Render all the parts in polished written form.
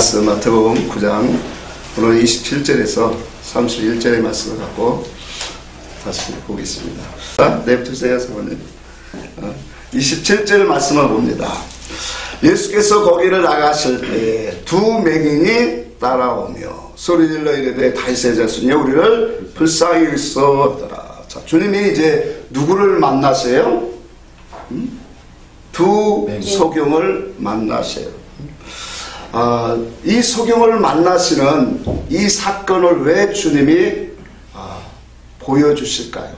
말씀 마태복음 9장 오늘 27절에서 31절의 말씀을 갖고 다시 보겠습니다. 내부주세요, 사모님. 27절 말씀을 봅니다. 예수께서 거기를 나가실 때에 두 맹인이 따라오며 소리질러 이르되 다윗의 자손이여 우리를 불쌍히 여기소이더라. 자, 주님이 이제 누구를 만나세요? 두 소경을 만나세요. 이 소경을 만나시는 이 사건을 왜 주님이 보여주실까요?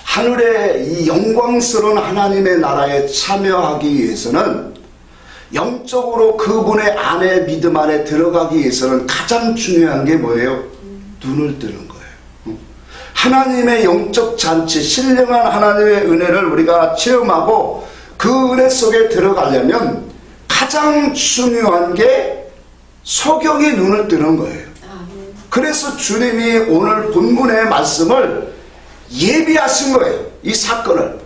하늘의 이 영광스러운 하나님의 나라에 참여하기 위해서는 영적으로 그분의 안에 믿음 안에 들어가기 위해서는 가장 중요한 게 뭐예요? 눈을 뜨는 거예요. 하나님의 영적 잔치, 신령한 하나님의 은혜를 우리가 체험하고 그 은혜 속에 들어가려면 가장 중요한 게 소경이 눈을 뜨는 거예요. 그래서 주님이 오늘 본문의 말씀을 예비하신 거예요. 이 사건을.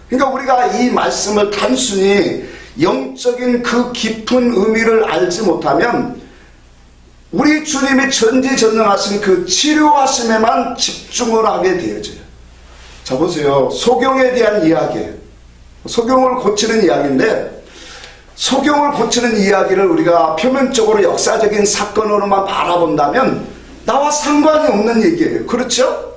그러니까 우리가 이 말씀을 단순히 영적인 그 깊은 의미를 알지 못하면 우리 주님이 전지전능하신 그 치료하심에만 집중을 하게 되어져요. 자, 보세요. 소경에 대한 이야기예요. 소경을 고치는 이야기인데, 소경을 고치는 이야기를 우리가 표면적으로 역사적인 사건으로만 바라본다면 나와 상관이 없는 얘기예요. 그렇죠?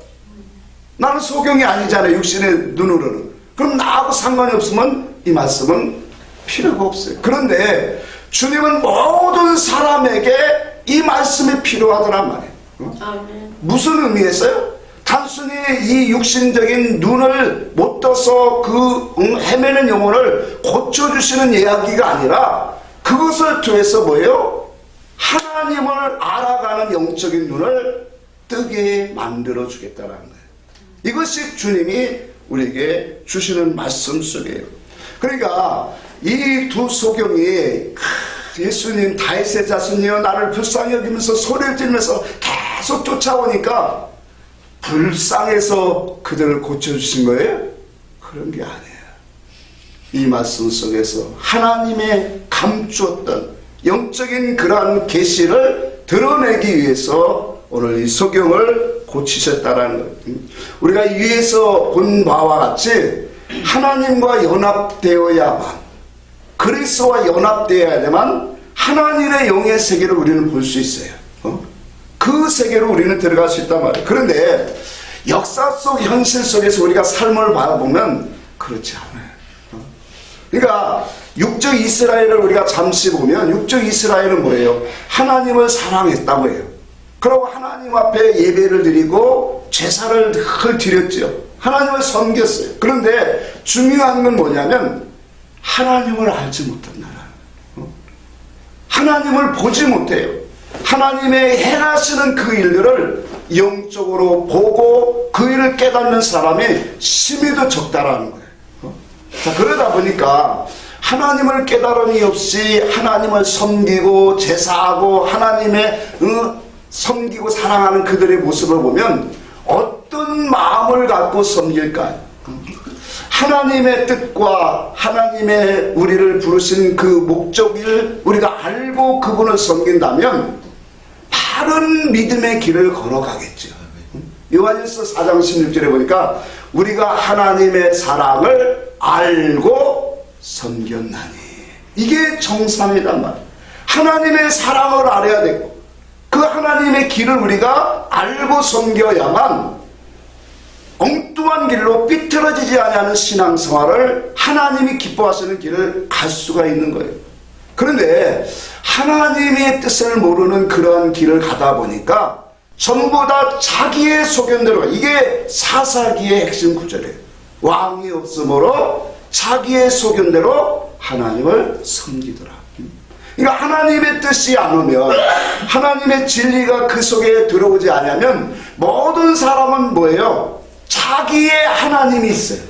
나는 소경이 아니잖아요. 육신의 눈으로는. 그럼 나하고 상관이 없으면 이 말씀은 필요가 없어요. 그런데 주님은 모든 사람에게 이 말씀이 필요하더란 말이에요. 무슨 의미에서요? 단순히 이 육신적인 눈을 못 떠서 그 헤매는 영혼을 고쳐주시는 이야기가 아니라 그것을 통해서 뭐예요? 하나님을 알아가는 영적인 눈을 뜨게 만들어 주겠다는 거예요. 이것이 주님이 우리에게 주시는 말씀 속이에요. 그러니까 이 두 소경이 예수님 다윗의 자손이여 나를 불쌍히 여기면서 소리를 지르면서 계속 쫓아오니까 불쌍해서 그들을 고쳐주신 거예요? 그런 게 아니에요. 이 말씀 속에서 하나님의 감추었던 영적인 그러한 계시를 드러내기 위해서 오늘 이 소경을 고치셨다는 거예요. 우리가 위에서 본 바와 같이 하나님과 연합되어야만, 그리스도와 연합되어야만 하나님의 영의 세계를 우리는 볼 수 있어요. 그 세계로 우리는 들어갈 수 있단 말이에요. 그런데 역사 속 현실 속에서 우리가 삶을 바라보면 그렇지 않아요. 그러니까 육적 이스라엘을 우리가 잠시 보면 육적 이스라엘은 뭐예요? 하나님을 사랑했다고 해요. 그리고 하나님 앞에 예배를 드리고 제사를 늘 드렸죠. 하나님을 섬겼어요. 그런데 중요한 건 뭐냐면 하나님을 알지 못한다. 하나님을 보지 못해요. 하나님의 행하시는 그 일들을 영적으로 보고 그 일을 깨닫는 사람이 심히 더 적다라는 거예요. 자, 그러다 보니까 하나님을 깨달음이 없이 하나님을 섬기고 제사하고 하나님의 섬기고 사랑하는 그들의 모습을 보면 어떤 마음을 갖고 섬길까요? 하나님의 뜻과 하나님의 우리를 부르신 그 목적을 우리가 알고 그분을 섬긴다면 바른 믿음의 길을 걸어가겠죠. 요한일서 4장 16절에 보니까 우리가 하나님의 사랑을 알고 섬겼나니, 이게 정상이란 말이에요. 하나님의 사랑을 알아야 되고 그 하나님의 길을 우리가 알고 섬겨야만 엉뚱한 길로 삐뚤어지지 않는 신앙생활을 하나님이 기뻐하시는 길을 갈 수가 있는 거예요. 그런데 하나님의 뜻을 모르는 그러한 길을 가다 보니까 전부 다 자기의 소견대로, 이게 사사기의 핵심 구절이에요. 왕이 없으므로 자기의 소견대로 하나님을 섬기더라. 그러니까 하나님의 뜻이 안 오면, 하나님의 진리가 그 속에 들어오지 않으면 모든 사람은 뭐예요? 자기의 하나님이 있어요.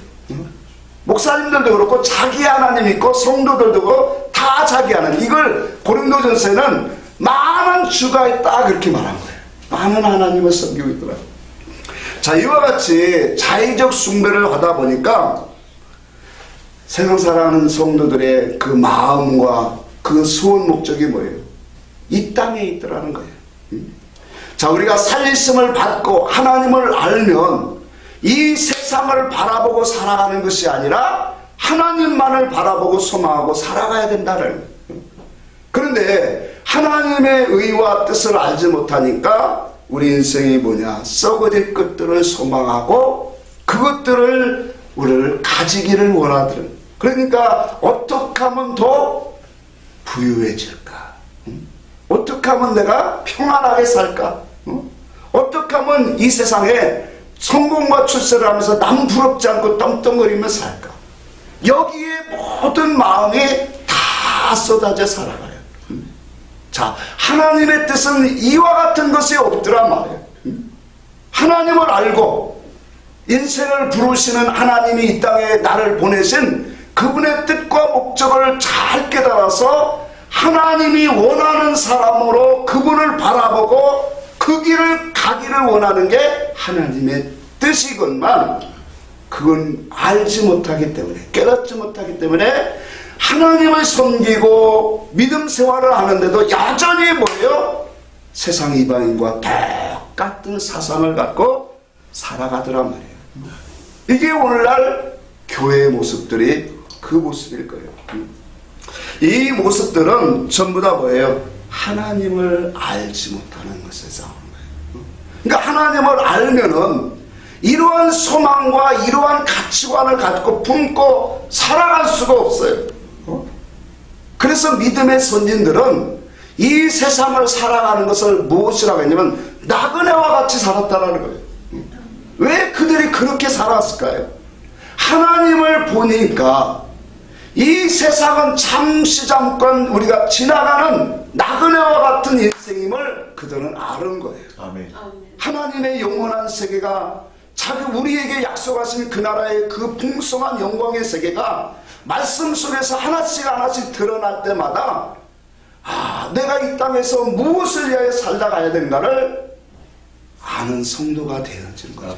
목사님들도 그렇고 자기 하나님이 있고 성도들도 그렇고 다 자기 하나님. 이걸 고린도전서에는 많은 주가 있다 그렇게 말한 거예요. 많은 하나님을 섬기고 있더라고요. 자, 이와 같이 자의적 숭배를 하다 보니까 세상 살아가는 성도들의 그 마음과 그 소원 목적이 뭐예요? 이 땅에 있더라는 거예요. 자, 우리가 살리심을 받고 하나님을 알면 이 세상을 바라보고 살아가는 것이 아니라 하나님만을 바라보고 소망하고 살아가야 된다는 거예요. 그런데 하나님의 의와 뜻을 알지 못하니까 우리 인생이 뭐냐? 썩어질 것들을 소망하고 그것들을 우리를 가지기를 원하더라. 그러니까 어떻게 하면 더 부유해질까? 어떻게 하면 내가 평안하게 살까? 어떻게 하면 이 세상에 성공과 출세를 하면서 남 부럽지 않고 떵떵거리며 살까? 여기에 모든 마음이 다 쏟아져 살아가요. 자, 하나님의 뜻은 이와 같은 것이 없더란 말이에요. 하나님을 알고 인생을 부르시는 하나님이 이 땅에 나를 보내신 그분의 뜻과 목적을 잘 깨달아서 하나님이 원하는 사람으로 그분을 바라보고 그 길을 가기를 원하는 게 하나님의 뜻이건만 그건 알지 못하기 때문에, 깨닫지 못하기 때문에 하나님을 섬기고 믿음 생활을 하는데도 여전히 뭐예요? 세상 이방인과 똑같은 사상을 갖고 살아가더란 말이에요. 이게 오늘날 교회의 모습들이 그 모습일 거예요. 이 모습들은 전부 다 뭐예요? 하나님을 알지 못하는 것에서 나오는 거예요. 그러니까 하나님을 알면은 이러한 소망과 이러한 가치관을 갖고 품고 살아갈 수가 없어요. 그래서 믿음의 선진들은 이 세상을 살아가는 것을 무엇이라고 했냐면 나그네와 같이 살았다는 거예요. 왜 그들이 그렇게 살았을까요? 하나님을 보니까 이 세상은 잠시 잠깐 우리가 지나가는 나그네와 같은 인생임을 그들은 아는 거예요. 아멘. 하나님의 영원한 세계가 자기 우리에게 약속하신 그 나라의 그 풍성한 영광의 세계가 말씀 속에서 하나씩 하나씩 드러날 때마다 내가 이 땅에서 무엇을 위하여 살다 가야 되는가를 아는 성도가 되어지는 거죠.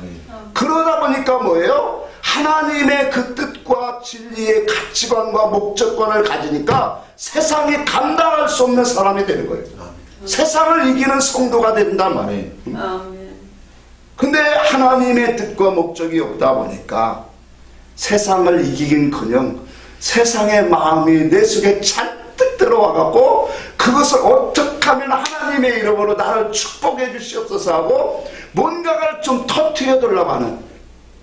그러다 보니까 뭐예요? 하나님의 그 뜻과 진리의 가치관과 목적관을 가지니까 세상이 감당할 수 없는 사람이 되는 거예요. 세상을 이기는 성도가 된단 말이에요. 근데 하나님의 뜻과 목적이 없다 보니까 세상을 이기긴커녕 세상의 마음이 내 속에 잔뜩 들어와갖고 그것을 어떻게 하면 하나님의 이름으로 나를 축복해 주시옵소서 하고 뭔가를 좀 터뜨려두려고 하는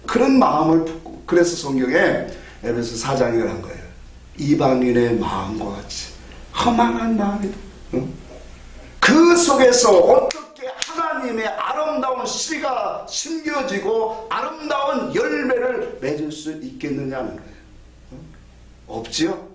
그런 마음을 품고, 그래서 성경에 에베소 4장에 한 거예요. 이방인의 마음과 같이 허망한 마음이다. 그 속에서 어떻게 하나님의 아름다운 씨가 심겨지고 아름다운 열매를 맺을 수 있겠느냐는 거예요. 없지요?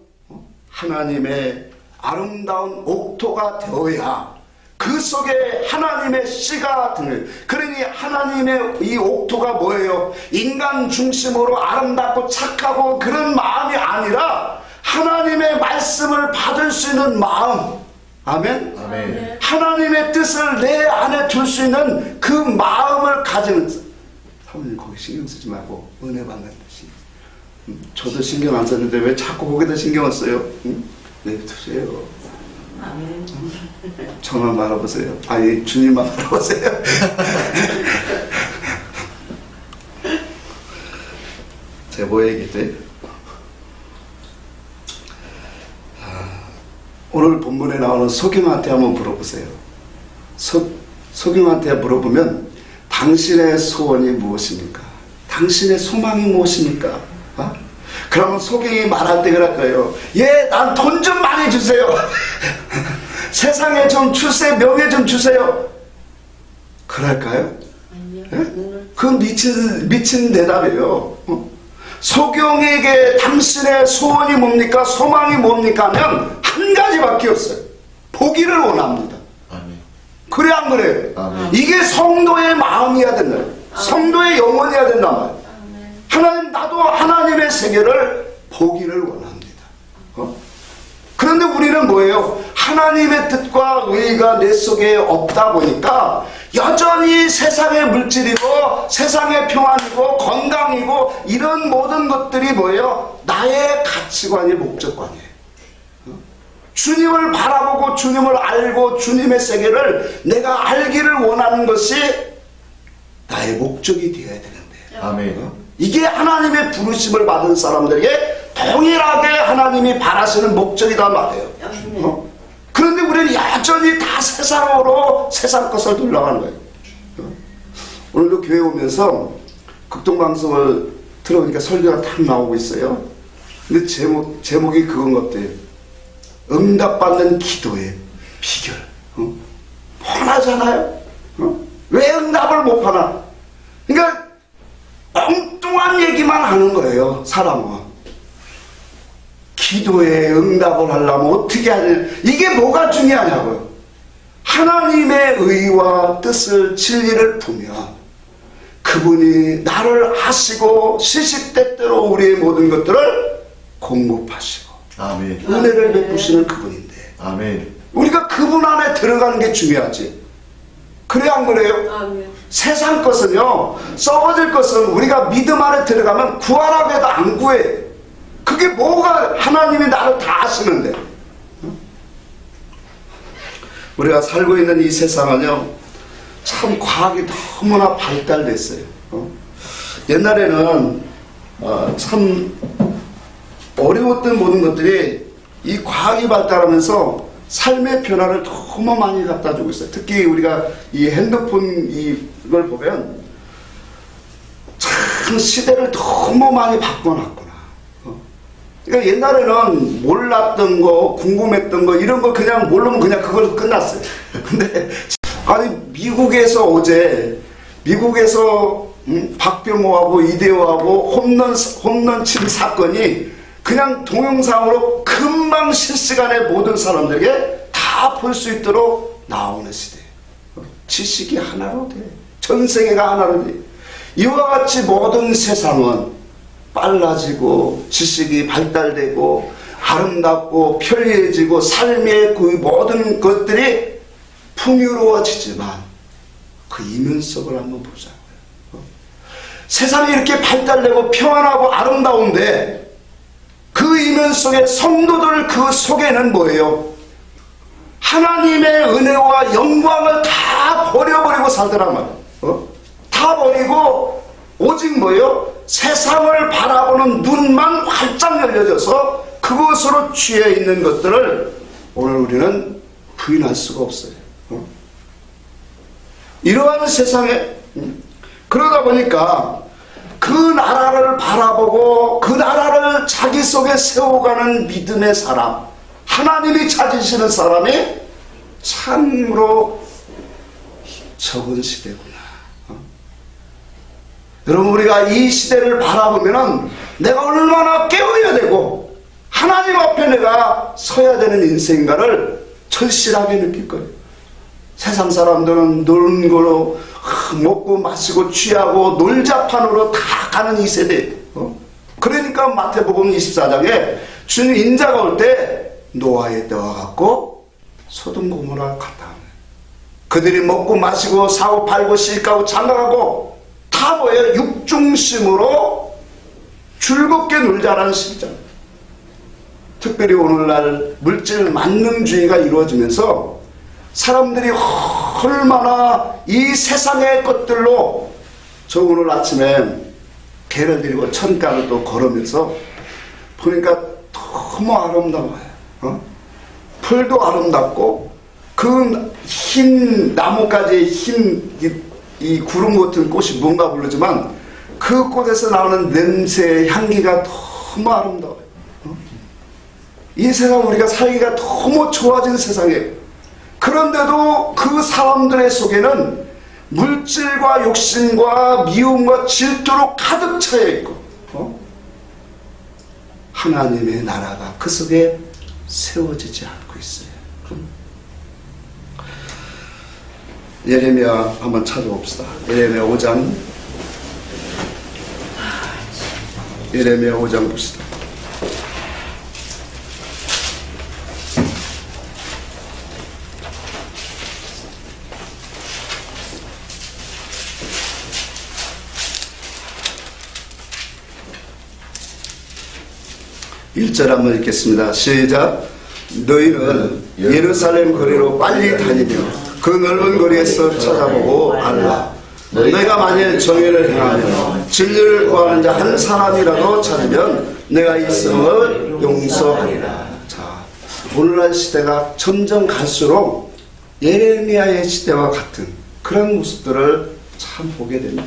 하나님의 아름다운 옥토가 되어야 그 속에 하나님의 씨가 드는, 그러니 하나님의 이 옥토가 뭐예요? 인간 중심으로 아름답고 착하고 그런 마음이 아니라 하나님의 말씀을 받을 수 있는 마음. 아멘? 아멘. 하나님의 뜻을 내 안에 둘 수 있는 그 마음을 가지는, 사모님 거기 신경 쓰지 말고 은혜 받는 뜻이. 저도 신경 안 썼는데 왜 자꾸 거기다 신경을 써요? 내두세요. 아멘. 저만 바라보세요. 아니, 주님만 바라보세요. 제가 뭐 얘기했지? 오늘 본문에 나오는 소경한테 한번 물어보세요. 소경한테 물어보면 당신의 소원이 무엇입니까? 당신의 소망이 무엇입니까? 그러면 소경이 말할 때 그럴 거예요. 예, 난 돈 좀 많이 주세요. 세상에 좀 주세요. 명예 좀 주세요. 그럴까요? 예? 그건 미친 대답이에요. 소경에게 당신의 소원이 뭡니까? 소망이 뭡니까? 하면 한 가지밖에 없어요. 보기를 원합니다. 아멘. 그래 안 그래요? 아멘. 이게 성도의 마음이어야 된다. 성도의 영혼이어야 된단 말이에요. 하나님, 나도 하나님의 세계를 보기를 원합니다. 그런데 우리는 뭐예요? 하나님의 뜻과 의가 내 속에 없다 보니까 여전히 세상의 물질이고 세상의 평안이고 건강이고 이런 모든 것들이 뭐예요? 나의 가치관이 목적관이에요. 주님을 바라보고 주님을 알고 주님의 세계를 내가 알기를 원하는 것이 나의 목적이 되어야 되는데, 아멘. 이게 하나님의 부르심을 받은 사람들에게 동일하게 하나님이 바라시는 목적이다 말이에요. 그런데 우리는 여전히 다 세상으로 세상 것을 돌아가는 거예요. 오늘도 교회 오면서 극동방송을 들어보니까 설교가 딱 나오고 있어요. 근데 제목이 그건 것 같아요. 응답받는 기도의 비결. 뻔하잖아요. 왜 응답을 못 하나? 그러니까 엉뚱한 얘기만 하는 거예요, 사람은. 기도에 응답을 하려면 어떻게 하냐. 이게 뭐가 중요하냐고요. 하나님의 의와 뜻을, 진리를 보면 그분이 나를 아시고 시시때때로 우리의 모든 것들을 공급하시고 아멘. 은혜를 베푸시는 그분인데, 아멘. 우리가 그분 안에 들어가는 게 중요하지. 그래야 안 그래요? 아멘. 세상 것은요, 썩어질 것은 우리가 믿음 안에 들어가면 구하라고 해도 안 구해. 그게 뭐가 하나님이 나를 다 아시는데. 우리가 살고 있는 이 세상은요, 참 과학이 너무나 발달됐어요. 옛날에는 참 어려웠던 모든 것들이 이 과학이 발달하면서 삶의 변화를 너무 많이 갖다 주고 있어요. 특히 우리가 이 핸드폰 이걸 보면 참 시대를 너무 많이 바꿔놨구나. 그러니까 옛날에는 몰랐던 거, 궁금했던 거, 이런 거 그냥 모르면 그냥 그걸로 끝났어요. 근데 아니 미국에서 어제 박병호하고 이대호하고 홈런 친 사건이 그냥 동영상으로 금방 실시간에 모든 사람들에게 다 볼 수 있도록 나오는 시대예요. 지식이 하나로 돼. 전 세계가 하나로 돼. 이와 같이 모든 세상은 빨라지고 지식이 발달되고 아름답고 편리해지고 삶의 그 모든 것들이 풍요로워지지만 그 이면 속을 한번 보자고요. 세상이 이렇게 발달되고 평안하고 아름다운데 그 이면 속에 성도들 그 속에는 뭐예요? 하나님의 은혜와 영광을 다 버려버리고 살더란 말이에요. 다 버리고 오직 뭐예요? 세상을 바라보는 눈만 활짝 열려져서 그것으로 취해 있는 것들을 오늘 우리는 부인할 수가 없어요. 이러한 세상에 그러다 보니까 그 나라를 바라보고 그 나라를 자기 속에 세워가는 믿음의 사람, 하나님이 찾으시는 사람이 참으로 적은 시대구나. 여러분, 우리가 이 시대를 바라보면 내가 얼마나 깨어야 되고 하나님 앞에 내가 서야 되는 인생인가를 절실하게 느낄 거예요. 세상 사람들은 노는 걸로 먹고 마시고 취하고 놀자판으로 다 가는 이 세대. 그러니까 마태복음 24장에 주님 인자가 올 때 노아의 때와 같고 소돔 고모라 같다. 그들이 먹고 마시고 사고 팔고 시집가고 장가가고 다 뭐예요? 육중심으로 즐겁게 놀자라는 시기잖아요. 특별히 오늘날 물질 만능주의가 이루어지면서 사람들이 얼마나 이 세상의 것들로, 저 오늘 아침에 개를 들고 천가를 또 걸으면서 보니까 너무 아름다워요. 풀도 아름답고 그 흰 나뭇가지의 흰 이 구름 같은 꽃이 뭔가 모르지만 그 꽃에서 나오는 냄새, 향기가 너무 아름다워요. 이 세상 우리가 살기가 너무 좋아진 세상이에요. 그런데도 그 사람들의 속에는 물질과 욕심과 미움과 질투로 가득 차여 있고 하나님의 나라가 그 속에 세워지지 않고 있어요. 예레미야 한번 찾아봅시다. 예레미야 5장 봅시다. (1절) 한번 읽겠습니다. 시작. 너희는 예루살렘 거리로 빨리 다니며 그 넓은 거리에서 찾아보고 알라. 내가 만일 정의를 행하며 진리를 구하는 자 한 사람이라도 찾으면 내가 이 성을 용서하리라. 자, 오늘날 시대가 점점 갈수록 예레미야의 시대와 같은 그런 모습들을 참 보게 됩니다.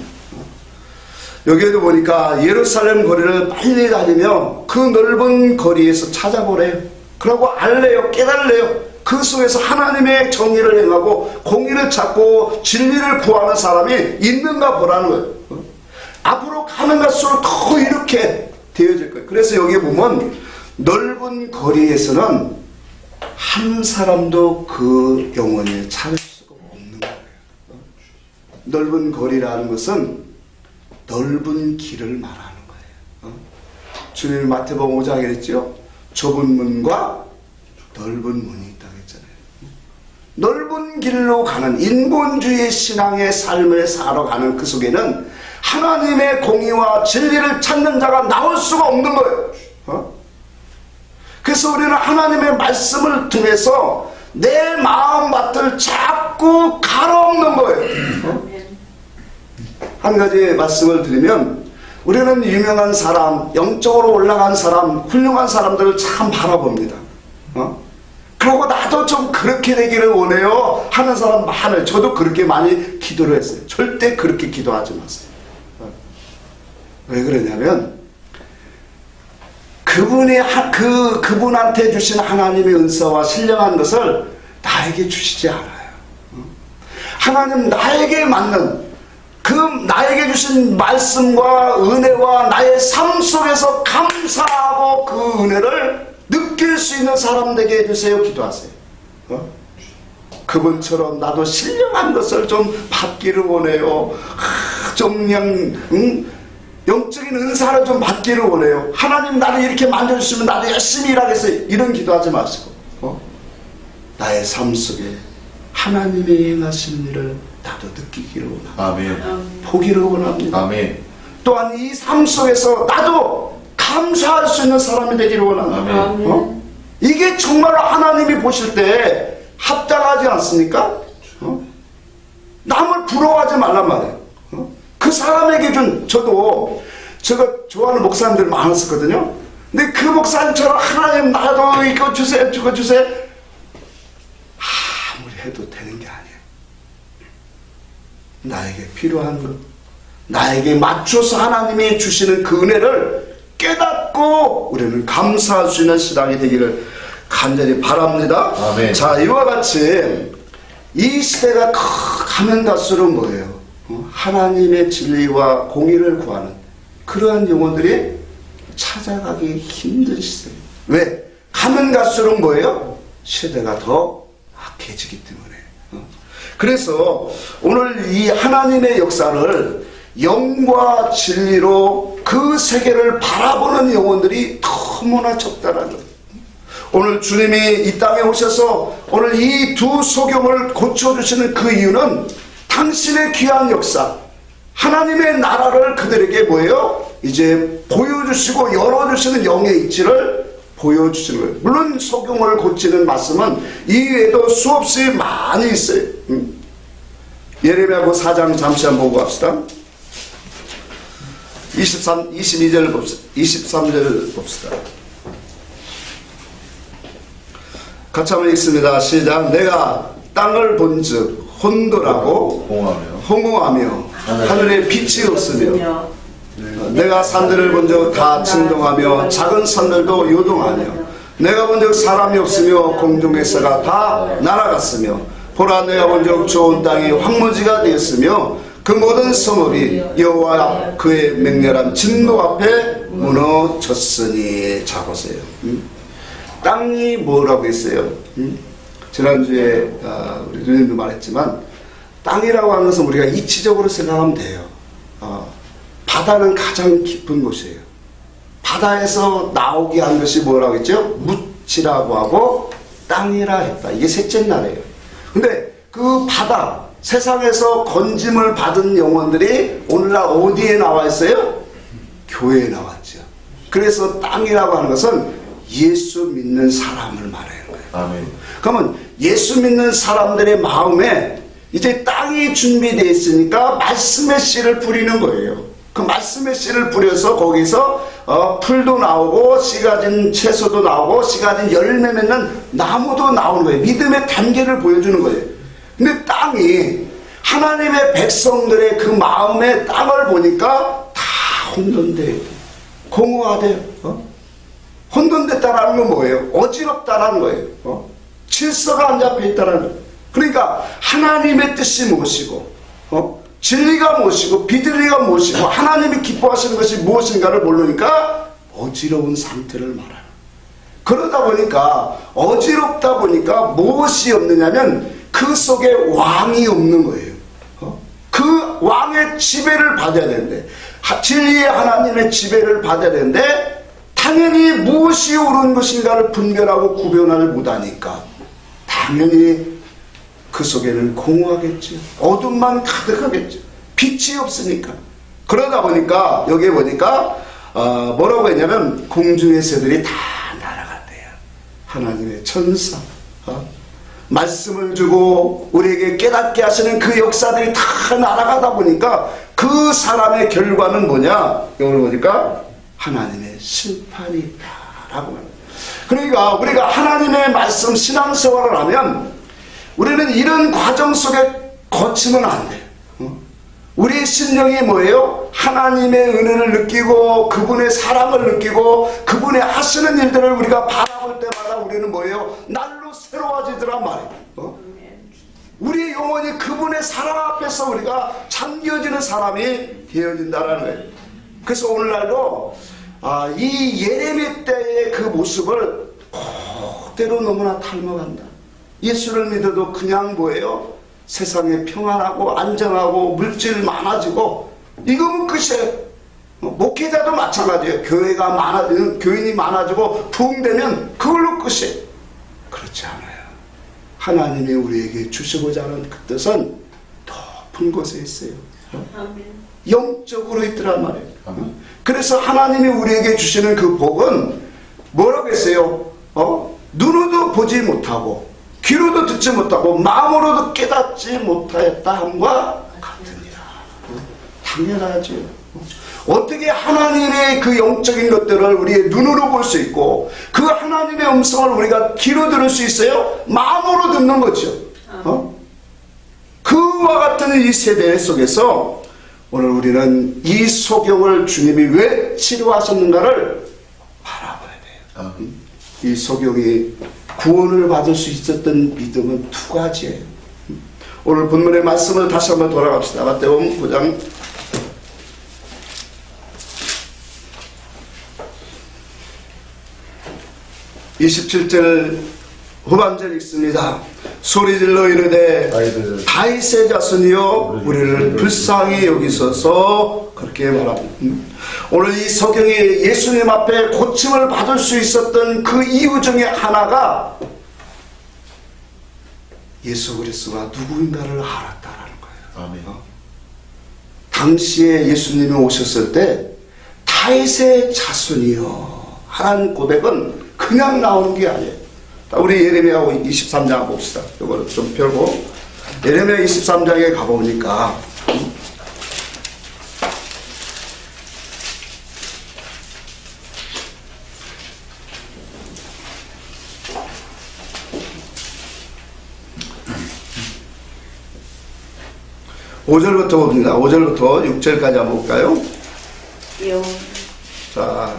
여기에도 보니까 예루살렘 거리를 빨리 다니며 그 넓은 거리에서 찾아보래요. 그러고 알래요. 깨달래요. 그 속에서 하나님의 정의를 행하고 공의를 찾고 진리를 구하는 사람이 있는가 보라는 거예요. 앞으로 가는 갈수록 더 이렇게 되어질 거예요. 그래서 여기 보면 넓은 거리에서는 한 사람도 그 영혼을 찾을 수가 없는 거예요. 넓은 거리라는 것은 넓은 길을 말하는 거예요. 주님이 마태복음 5장에 그랬죠. 좁은 문과 넓은 문이 있다고 했잖아요. 넓은 길로 가는 인본주의 신앙의 삶을 살아가는 그 속에는 하나님의 공의와 진리를 찾는 자가 나올 수가 없는 거예요. 그래서 우리는 하나님의 말씀을 통해서 내 마음밭을 자꾸 가로없는 거예요. 한 가지 말씀을 드리면 우리는 유명한 사람, 영적으로 올라간 사람, 훌륭한 사람들을 참 바라봅니다. 그러고 나도 좀 그렇게 되기를 원해요 하는 사람 많아요. 저도 그렇게 많이 기도를 했어요. 절대 그렇게 기도하지 마세요. 왜 그러냐면 그분한테 주신 하나님의 은사와 신령한 것을 나에게 주시지 않아요. 하나님 나에게 맞는 그 나에게 주신 말씀과 은혜와 나의 삶 속에서 감사하고 그 은혜를 느낄 수 있는 사람 되게 해주세요. 기도하세요. 그분처럼 나도 신령한 것을 좀 받기를 원해요. 좀 그냥 영적인 은사를 좀 받기를 원해요. 하나님 나를 이렇게 만져주시면 나도 열심히 일하겠어요. 이런 기도하지 마시고 나의 삶 속에 하나님의 행하시는 일을 나도 느끼기를 원합니다. 아멘. 보기를 원합니다. 아멘. 또한 이 삶 속에서 나도 감사할 수 있는 사람이 되기를 원합니다. 아멘. 이게 정말 하나님이 보실 때 합당하지 않습니까? 남을 부러워하지 말란 말이에요. 그 사람에게 저도 제가 좋아하는 목사님들 많았었거든요. 근데 그 목사님처럼 하나님 나도 이거 주세요 저거 주세요 아무리 해도 되는 게 아니에요. 나에게 필요한 것, 나에게 맞춰서 하나님이 주시는 그 은혜를 깨닫고 우리는 감사할 수 있는 신앙이 되기를 간절히 바랍니다. 아멘. 자, 이와 같이 이 시대가 가면 갈수록 뭐예요? 하나님의 진리와 공의를 구하는 그러한 영혼들이 찾아가기 힘든 시대. 왜? 가면 갈수록 뭐예요? 시대가 더 악해지기 때문에. 그래서 오늘 이 하나님의 역사를 영과 진리로 그 세계를 바라보는 영혼들이 너무나 적다라는 거예요. 오늘 주님이 이 땅에 오셔서 오늘 이 두 소경을 고쳐주시는 그 이유는 당신의 귀한 역사, 하나님의 나라를 그들에게 뭐예요? 이제 보여주시고 열어주시는 영의 이치를 보여주시는 거예요. 물론 소경을 고치는 말씀은 이외에도 수없이 많이 있어요. 예레미야 4장 잠시 한번 보고 갑시다. 22절 봅시다. 23절 봅시다. 같이 한번 읽습니다. 시작. 내가 땅을 본즉 혼돈하고 홍공하며 하늘에 빛이 없으며 내가 산들을 본즉 다 진동하며 작은 산들도 요동하며 내가 본즉 사람이 없으며 공중의 새가 다 날아갔으며 보라 내가 본즉 좋은 땅이 황무지가 되었으며 그 모든 성읍이 여호와 그의 맹렬한 진노 앞에 무너졌으니. 자 보세요. 땅이 뭐라고 했어요? 지난주에 우리 누님도 말했지만 땅이라고 하는 것은 우리가 이치적으로 생각하면 돼요. 바다는 가장 깊은 곳이에요. 바다에서 나오게 한 것이 뭐라고 했죠? 묻지라고 하고 땅이라 했다. 이게 셋째 날이에요. 근데 그 바다, 세상에서 건짐을 받은 영혼들이 오늘날 어디에 나와 있어요? 교회에 나왔죠. 그래서 땅이라고 하는 것은 예수 믿는 사람을 말하는 거예요. 아멘. 그러면 예수 믿는 사람들의 마음에 이제 땅이 준비되어 있으니까 말씀의 씨를 뿌리는 거예요. 그 말씀의 씨를 뿌려서 거기서 풀도 나오고 씨 가진 채소도 나오고 씨 가진 열매 맺는 나무도 나오는 거예요. 믿음의 단계를 보여주는 거예요. 근데 땅이 하나님의 백성들의 그 마음의 땅을 보니까 다 혼돈돼요. 공허하대요. 혼돈됐다라는 건 뭐예요? 어지럽다라는 거예요. 질서가 안 잡혀 있다라는 거예요. 그러니까 하나님의 뜻이 무엇이고 진리가 무엇이고 비들리가 무엇이고 하나님이 기뻐하시는 것이 무엇인가를 모르니까 어지러운 상태를 말해요. 그러다 보니까 어지럽다 보니까 무엇이 없느냐면 그 속에 왕이 없는 거예요. 그 왕의 지배를 받아야 되는데 진리의 하나님의 지배를 받아야 되는데 당연히 무엇이 옳은 것인가를 분별하고 구별을 못하니까 당연히 그 속에는 공허하겠죠. 어둠만 가득하겠죠. 빛이 없으니까. 그러다 보니까 여기에 보니까 뭐라고 했냐면 공중의 새들이 다 날아갔대요. 하나님의 천사 말씀을 주고 우리에게 깨닫게 하시는 그 역사들이 다 날아가다 보니까 그 사람의 결과는 뭐냐? 여기 보니까 하나님의 심판이 있다라고 합니다. 그러니까 우리가 하나님의 말씀 신앙생활을 하면 우리는 이런 과정 속에 거치면 안 돼요. 우리의 심령이 뭐예요? 하나님의 은혜를 느끼고 그분의 사랑을 느끼고 그분의 하시는 일들을 우리가 바라볼 때마다 우리는 뭐예요? 날로 새로워지더란 말이에요. 우리의 영혼이 그분의 사랑 앞에서 우리가 잠겨지는 사람이 되어진다는 거예요. 그래서 오늘날도 이 예레미 때의 그 모습을 그대로 너무나 닮아간다. 예수를 믿어도 그냥 뭐예요? 세상에 평안하고 안정하고 물질 많아지고 이거면 끝이에요. 목회자도 마찬가지예요. 교회가 많아지는 교인이 많아지고 부흥되면 그걸로 끝이에요. 그렇지 않아요. 하나님이 우리에게 주시고자 하는 그 뜻은 높은 곳에 있어요. 영적으로 있더란 말이에요. 그래서 하나님이 우리에게 주시는 그 복은 뭐라고 했어요? 눈으로도 보지 못하고 귀로도 듣지 못하고 마음으로도 깨닫지 못하였다 함과 같으니라. 당연하죠. 어떻게 하나님의 그 영적인 것들을 우리의 눈으로 볼 수 있고 그 하나님의 음성을 우리가 귀로 들을 수 있어요? 마음으로 듣는 거죠. 그와 같은 이 세대 속에서 오늘 우리는 이 소경을 주님이 왜 치료하셨는가를 바라봐야 돼요. 이 소경이 구원을 받을 수 있었던 믿음은 두 가지예요. 오늘 본문의 말씀을 다시 한번 돌아갑시다. 마태복음 9장 27절 후반절 읽습니다. 소리질러 이르되 다윗의 자손이여 우리를 불쌍히 여기소서. 그렇게 말합니다. 오늘 이 소경이 예수님 앞에 고침을 받을 수 있었던 그 이유 중에 하나가 예수 그리스도가 누구인가를 알았다라는 거예요. 아멘. 당시에 예수님이 오셨을 때 다윗의 자손이요 하는 고백은 그냥 나오는 게 아니에요. 우리 예레미야 23장 봅시다. 이거를 좀 펴고 예레미야 23장에 가보니까 (5절부터) 봅니다. 5절부터 6절까지 한번 볼까요? 자,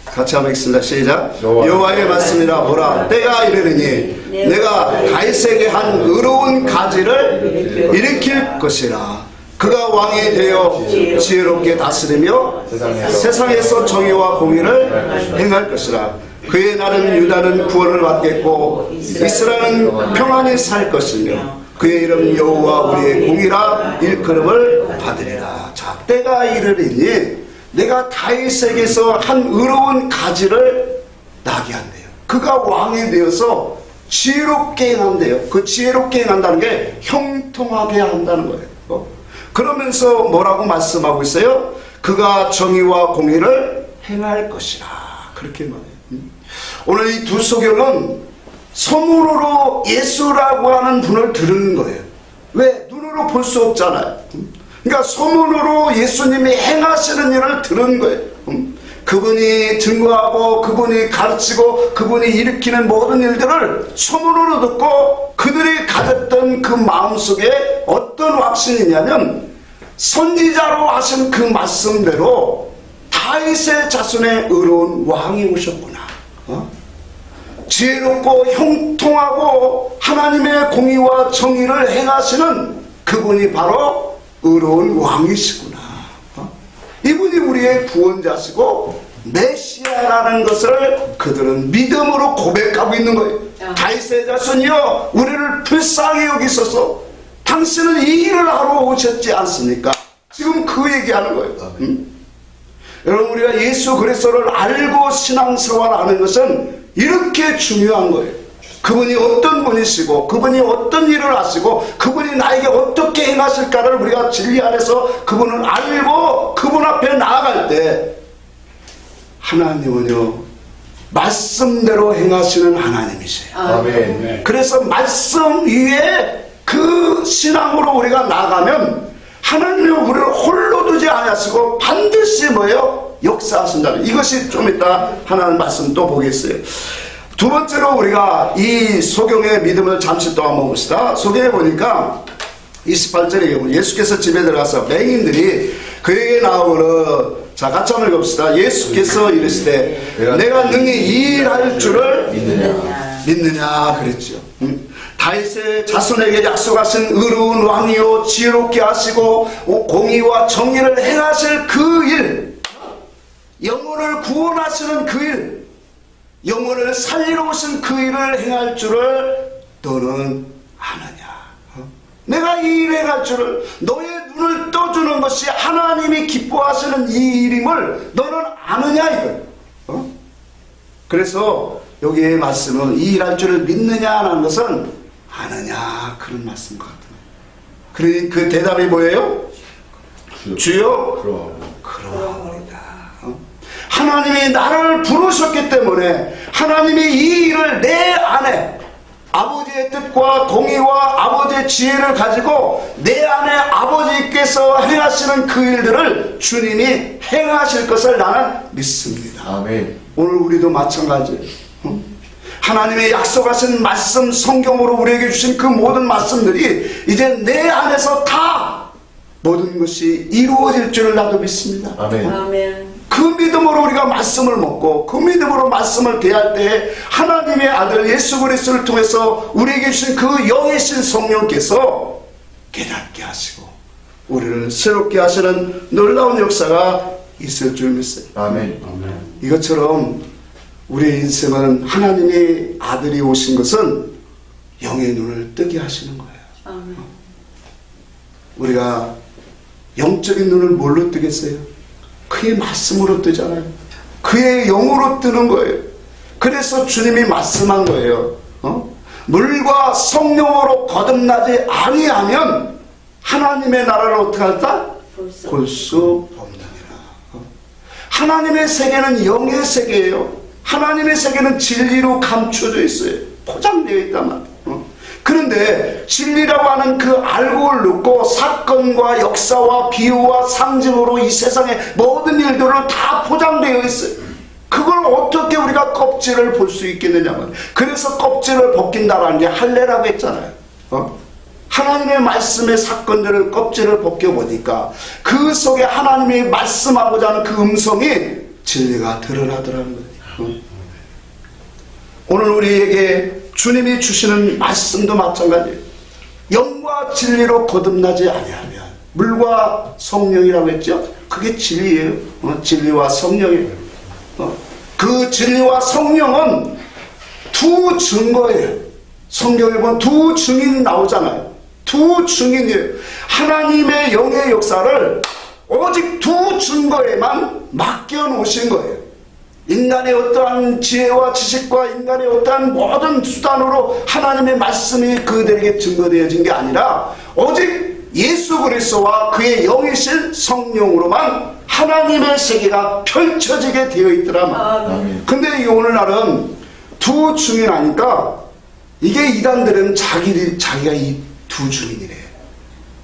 같이 한번 읽습니다. 시작. 여호와의 말씀이라 보라, 때가 이르느니 내가 다윗에게 한 의로운 가지를 일으킬 것이라. 그가 왕이 되어 지혜롭게 다스리며 세상에서 정의와 공의를 행할 것이라. 그의 날은 유다는 구원을 받겠고 이스라엘은 평안히 살 것이며 그의 이름 여호와 우리의 공이라 일컬음을 받으리라. 자, 때가 이르리니 내가 다윗에게서 한 의로운 가지를 나게 한대요. 그가 왕이 되어서 지혜롭게 행한대요. 그 지혜롭게 행한다는 게 형통하게 한다는 거예요. 그러면서 뭐라고 말씀하고 있어요? 그가 정의와 공의를 행할 것이라. 그렇게 말해요. 오늘 이 두 소경은 소문으로 예수라고 하는 분을 들은 거예요. 왜? 눈으로 볼 수 없잖아요. 그러니까 소문으로 예수님이 행하시는 일을 들은 거예요. 그분이 증거하고 그분이 가르치고 그분이 일으키는 모든 일들을 소문으로 듣고 그들이 가졌던 그 마음속에 어떤 확신이냐면 선지자로 하신 그 말씀대로 다윗의 자손의 의로운 왕이 오셨구나. 지혜롭고 형통하고 하나님의 공의와 정의를 행하시는 그분이 바로 의로운 왕이시구나. 이분이 우리의 구원자시고 메시아라는 것을 그들은 믿음으로 고백하고 있는 거예요. 다윗의 자손이여 우리를 불쌍히 여기소서. 당신은 이 일을 하러 오셨지 않습니까? 지금 그 얘기하는 거예요. 여러분, 우리가 예수 그리스도를 알고 신앙생활하는 것은 이렇게 중요한 거예요. 그분이 어떤 분이시고 그분이 어떤 일을 하시고 그분이 나에게 어떻게 행하실까를 우리가 진리 안에서 그분을 알고 그분 앞에 나아갈 때 하나님은요 말씀대로 행하시는 하나님이세요. 아멘. 그래서 말씀 위에 그 신앙으로 우리가 나가면 하나님은 우리를 홀로 두지 않으시고 반드시 뭐예요? 역사하신다는, 이것이 좀 이따 하나님 말씀 또 보겠어요. 두 번째로 우리가 이 소경의 믿음을 잠시 또 한번 봅시다. 소경에 보니까 28절에 예수께서 집에 들어가서 맹인들이 그에게 나오거늘, 자 같이 한번 읽읍시다. 예수께서 이르시되 내가 능히 이 일할 줄을 믿느냐 그랬죠. 다윗의 자손에게 약속하신 의로운 왕이요 지혜롭게 하시고 공의와 정의를 행하실 그 일, 영혼을 구원하시는 그 일, 영혼을 살리러 오신 그 일을 행할 줄을 너는 아느냐. 내가 이 일을 행할 줄을, 너의 눈을 떠주는 것이 하나님이 기뻐하시는 이 일임을 너는 아느냐 이거. 그래서 여기에 말씀은 이 일할 줄을 믿느냐라는 것은 아느냐 그런 말씀 같아요. 그 대답이 뭐예요? 주여 그러하오리다. 하나님이 나를 부르셨기 때문에 하나님이 이 일을 내 안에 아버지의 뜻과 공의와 아버지의 지혜를 가지고 내 안에 아버지께서 행하시는 그 일들을 주님이 행하실 것을 나는 믿습니다. 아멘. 오늘 우리도 마찬가지예요. 하나님의 약속하신 말씀, 성경으로 우리에게 주신 그 모든 말씀들이 이제 내 안에서 다 모든 것이 이루어질 줄을 나도 믿습니다. 아멘. 아멘. 그 믿음으로 우리가 말씀을 먹고 그 믿음으로 말씀을 대할 때 하나님의 아들 예수 그리스도를 통해서 우리에게 주신 그 영이신 성령께서 깨닫게 하시고 우리를 새롭게 하시는 놀라운 역사가 있을 줄 믿습니다. 아멘. 이것처럼 우리의 인생은 하나님의 아들이 오신 것은 영의 눈을 뜨게 하시는 거예요. 아멘. 우리가 영적인 눈을 뭘로 뜨겠어요? 그의 말씀으로 뜨잖아요. 그의 영으로 뜨는 거예요. 그래서 주님이 말씀한 거예요. 물과 성령으로 거듭나지 아니하면 하나님의 나라를 어떻게 할까? 볼 수 없느니라. 하나님의 세계는 영의 세계예요. 하나님의 세계는 진리로 감춰져 있어요. 포장되어 있단 말이에요. 그런데 진리라고 하는 그 알고를 놓고 사건과 역사와 비유와 상징으로 이 세상의 모든 일들로 다 포장되어 있어요. 그걸 어떻게 우리가 껍질을 볼 수 있겠느냐면, 그래서 껍질을 벗긴다라는 게 할례라고 했잖아요. 하나님의 말씀의 사건들을 껍질을 벗겨보니까 그 속에 하나님이 말씀하고자 하는 그 음성이 진리가 드러나더라는 거예요. 오늘 우리에게 주님이 주시는 말씀도 마찬가지예요. 영과 진리로 거듭나지 아니하면, 물과 성령이라고 했죠? 그게 진리예요. 진리와 성령이에요. 그 진리와 성령은 두 증거예요. 성경에 보면 두 증인이 나오잖아요. 두 증인이에요. 하나님의 영의 역사를 오직 두 증거에만 맡겨놓으신 거예요. 인간의 어떠한 지혜와 지식과 인간의 어떠한 모든 수단으로 하나님의 말씀이 그들에게 증거되어진 게 아니라 오직 예수 그리스도와 그의 영이신 성령으로만 하나님의 세계가 펼쳐지게 되어 있더라. 근데 이 오늘날은 두 증인 하니까 이게 이단들은 자기가 이 두 주인이래.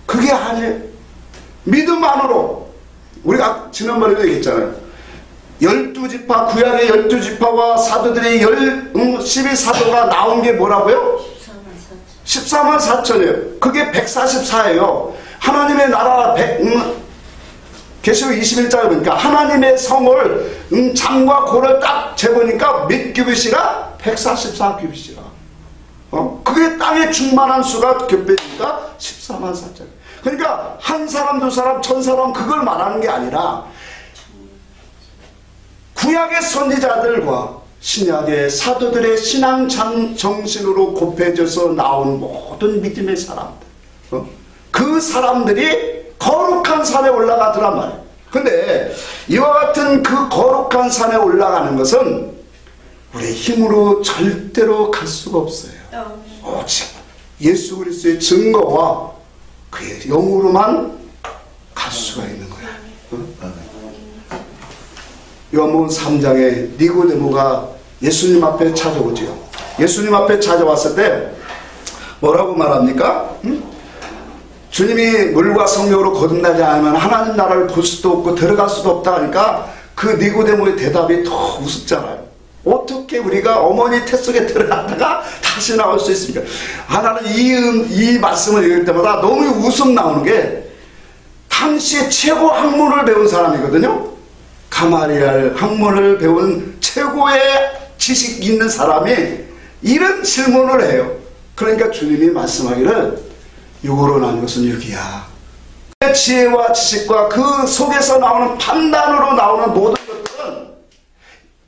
그게 아니에요. 믿음 안으로. 우리가 지난번에도 얘기했잖아요. 12지파, 구약의 12지파와 사도들의 12사도가 나온 게 뭐라고요? 14만 4천이에요. 그게 144예요. 하나님의 나라 계시록 21장에 보니까 하나님의 성을 장과 고를 딱 재보니까 몇 규빗이라? 144규빗이라. 그게 땅에 충만한 수가 겹쳐지니까 14만 4천. 그러니까 한 사람, 두 사람, 천 사람 그걸 말하는 게 아니라 구약의 선지자들과 신약의 사도들의 신앙 정신으로 곱해져서 나온 모든 믿음의 사람들, 그 사람들이 거룩한 산에 올라가더란 말이에요. 근데 이와 같은 그 거룩한 산에 올라가는 것은 우리의 힘으로 절대로 갈 수가 없어요. 오직 예수 그리스도의 증거와 그의 영으로만 갈 수가 있는 거야. 요한복음 3장에 니고데모가 예수님 앞에 찾아오지요. 예수님 앞에 찾아왔을 때 뭐라고 말합니까? 주님이 물과 성령으로 거듭나지 않으면 하나님 나라를 볼 수도 없고 들어갈 수도 없다 하니까 그 니고데모의 대답이 더 우습잖아요. 어떻게 우리가 어머니 태 속에 들어갔다가 다시 나올 수 있습니까? 나는 이 말씀을 읽을 때마다 너무 웃음 나오는 게 당시에 최고 학문을 배운 사람이거든요. 가마리알 학문을 배운 최고의 지식 있는 사람이 이런 질문을 해요. 그러니까 주님이 말씀하기를 육으로 난 것은 육이야. 지혜와 지식과 그 속에서 나오는 판단으로 나오는 모든 것들은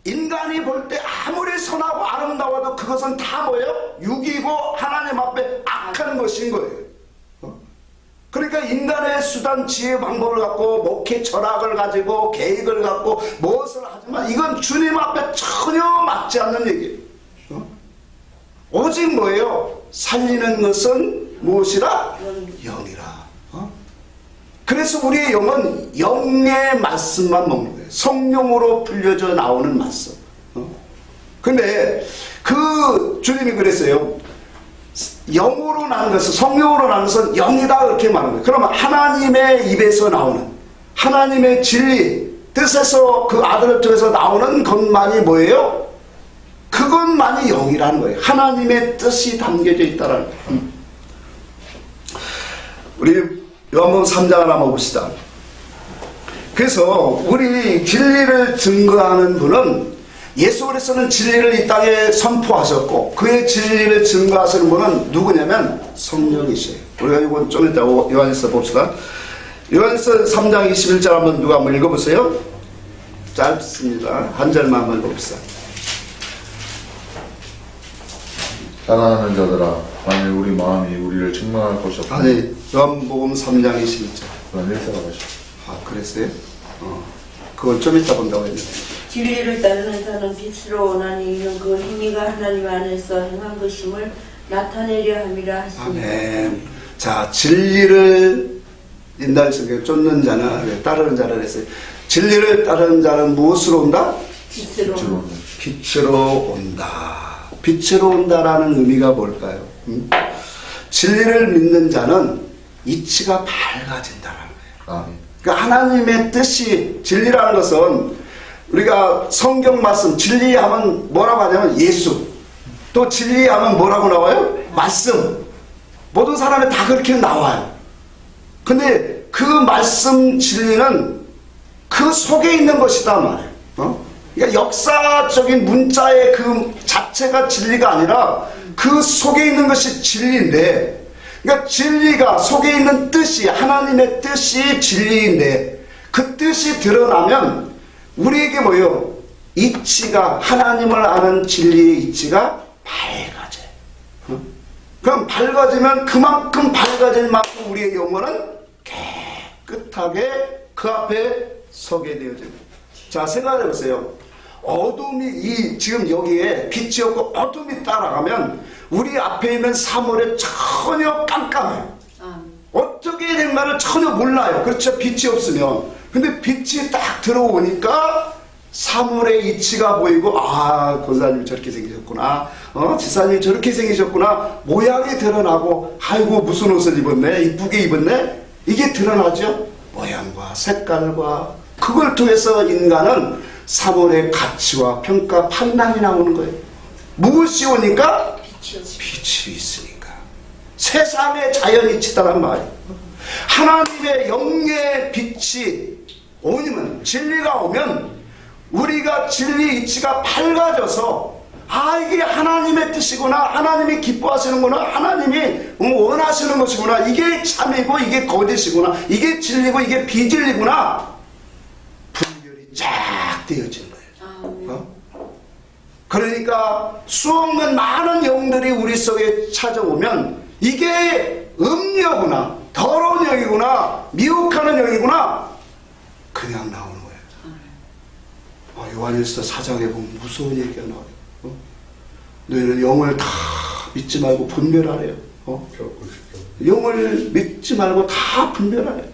인간이 볼 때 아무리 선하고 아름다워도 그것은 다 뭐예요? 육이고 하나님 앞에 악한 것인 거예요. 그러니까 인간의 수단, 지혜, 방법을 갖고 목회 철학을 가지고 계획을 갖고 무엇을 하지만 이건 주님 앞에 전혀 맞지 않는 얘기예요. 오직 뭐예요? 살리는 것은 무엇이라? 영이라. 그래서 우리의 영은 영의 말씀만 먹는 거예요. 성령으로 풀려져 나오는 말씀. 근데 그 주님이 그랬어요. 영으로 나는 것은, 성령으로 나는 것은 영이다 그렇게 말하는 거예요. 그러면 하나님의 입에서 나오는 하나님의 진리 뜻에서 그 아들을 통해서 나오는 것만이 뭐예요? 그것만이 영이라는 거예요. 하나님의 뜻이 담겨져 있다라는 거예요. 우리 요한복음 3장 한번 봅시다. 그래서 우리 진리를 증거하는 분은 예수 그리스도는 진리를 이 땅에 선포하셨고 그의 진리를 증거하시는 분은 누구냐면 성령이시에요. 우리가 이건 좀 이따 요한일서 봅시다. 요한일서 3장 21절 한번 누가 한번 읽어보세요. 짧습니다. 한 절만 한번 읽어봅시다. 사랑하는 자들아, 만일 우리 마음이 우리를 책망할 것이 없다. 아니, 요한복음 3장 21절. 그건 1세가 가시오. 아, 그랬어요? 그건 좀 이따 본다고 했는데. 진리를 따르는 자는 빛으로 오나니 이는 그 행위가 하나님 안에서 행한 것임을 나타내려 함이라 하시니. 아멘. 자, 진리를 인달성에 쫓는 자는, 따르는 자를 했어요. 진리를 따르는 자는 무엇으로 온다? 빛으로. 빛으로 온다. 빛으로 온다라는 의미가 뭘까요? 진리를 믿는 자는 이치가 밝아진다는 거예요. 그러니까 하나님의 뜻이, 진리라는 것은 우리가 성경 말씀, 진리하면 뭐라고 하냐면 예수, 또 진리하면 뭐라고 나와요? 말씀. 모든 사람이 다 그렇게 나와요. 근데 그 말씀 진리는 그 속에 있는 것이다 말이에요. 그러니까 역사적인 문자의 그 자체가 진리가 아니라 그 속에 있는 것이 진리인데, 그러니까 진리가 속에 있는 뜻이, 하나님의 뜻이 진리인데 그 뜻이 드러나면 우리에게 뭐예요? 이치가, 하나님을 아는 진리의 이치가 밝아져요. 그럼 밝아지면 그만큼 밝아진 만큼 우리의 영혼은 깨끗하게 그 앞에 서게 되어집니다. 자, 생각해 보세요. 어둠이, 지금 여기에 빛이 없고 어둠이 따라가면 우리 앞에 있는 사물에 전혀 깜깜해요. 어떻게 된가를 전혀 몰라요. 그렇죠? 빛이 없으면. 근데 빛이 딱 들어오니까 사물의 이치가 보이고, 아, 권사님이 저렇게 생기셨구나, 지사님이 저렇게 생기셨구나, 모양이 드러나고, 아이고 무슨 옷을 입었네, 이쁘게 입었네, 이게 드러나죠. 모양과 색깔과 그걸 통해서 인간은 사물의 가치와 평가, 판단이 나오는 거예요. 무엇이 오니까? 빛이 있으니까. 세상의 자연이치다란 말이에요. 하나님의 영의 빛이 오면, 진리가 오면 우리가 진리 이치가 밝아져서, 아, 이게 하나님의 뜻이구나, 하나님이 기뻐하시는구나, 하나님이 원하시는 것이구나, 이게 참이고 이게 거짓이구나, 이게 진리고 이게 비진리구나, 분별이 쫙 되어지는 거예요. 그러니까 수없는 많은 영들이 우리 속에 찾아오면 이게 음녀구나, 더러운 영이구나, 미혹하는 영이구나, 그냥 나오는 거예요. 요한일서 4장에 보면 무서운 얘기가 나와요. 너희는 영을 다 믿지 말고 분별하래요. 영을 믿지 말고 다 분별하래요.